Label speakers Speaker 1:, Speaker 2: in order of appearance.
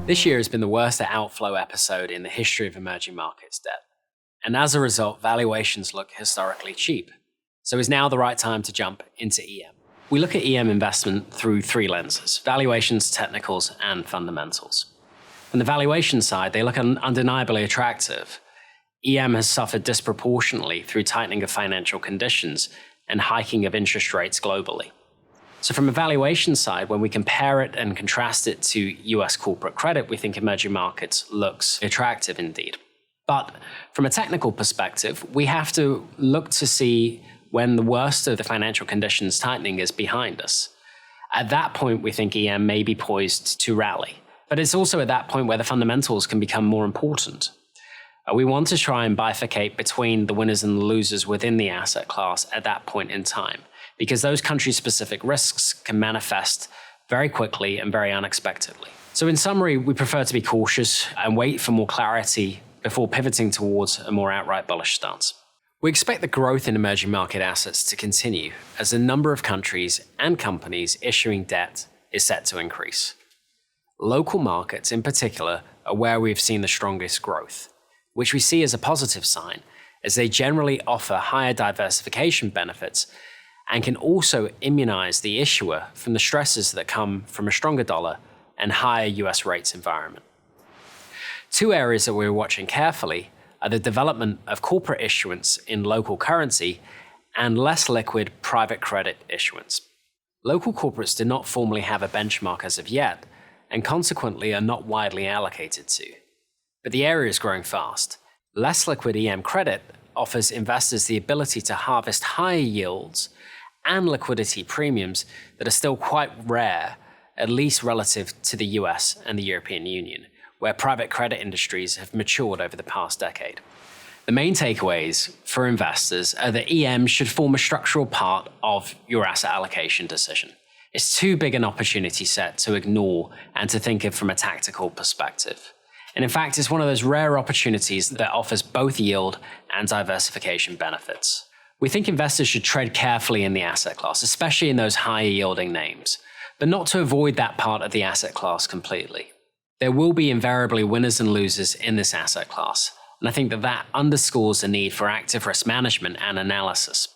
Speaker 1: This year has been the worst outflow episode in the history of emerging markets debt. And as a result, valuations look historically cheap. So is now the right time to jump into EM? We look at EM investment through three lenses: valuations, technicals, and fundamentals. On the valuation side, they look undeniably attractive. EM has suffered disproportionately through tightening of financial conditions and hiking of interest rates globally. So from a valuation side, when we compare it and contrast it to US corporate credit, we think emerging markets looks attractive indeed. But from a technical perspective, we have to look to see when the worst of the financial conditions tightening is behind us. At that point, we think EM may be poised to rally. But it's also at that point where the fundamentals can become more important. We want to try and bifurcate between the winners and the losers within the asset class at that point in time, because those country-specific risks can manifest very quickly and very unexpectedly. So in summary, we prefer to be cautious and wait for more clarity before pivoting towards a more outright bullish stance. We expect the growth in emerging market assets to continue as the number of countries and companies issuing debt is set to increase. Local markets in particular are where we've seen the strongest growth, which we see as a positive sign, as they generally offer higher diversification benefits and can also immunize the issuer from the stresses that come from a stronger dollar and higher US rates environment. Two areas that we're watching carefully are the development of corporate issuance in local currency and less liquid private credit issuance. Local corporates do not formally have a benchmark as of yet, and consequently are not widely allocated to. But the area is growing fast. Less liquid EM credit offers investors the ability to harvest higher yields and liquidity premiums that are still quite rare, at least relative to the US and the European Union, where private credit industries have matured over the past decade. The main takeaways for investors are that EM should form a structural part of your asset allocation decision. It's too big an opportunity set to ignore and to think of from a tactical perspective. And in fact, it's one of those rare opportunities that offers both yield and diversification benefits. We think investors should tread carefully in the asset class, especially in those higher yielding names, but not to avoid that part of the asset class completely. There will be invariably winners and losers in this asset class, and I think that underscores the need for active risk management and analysis.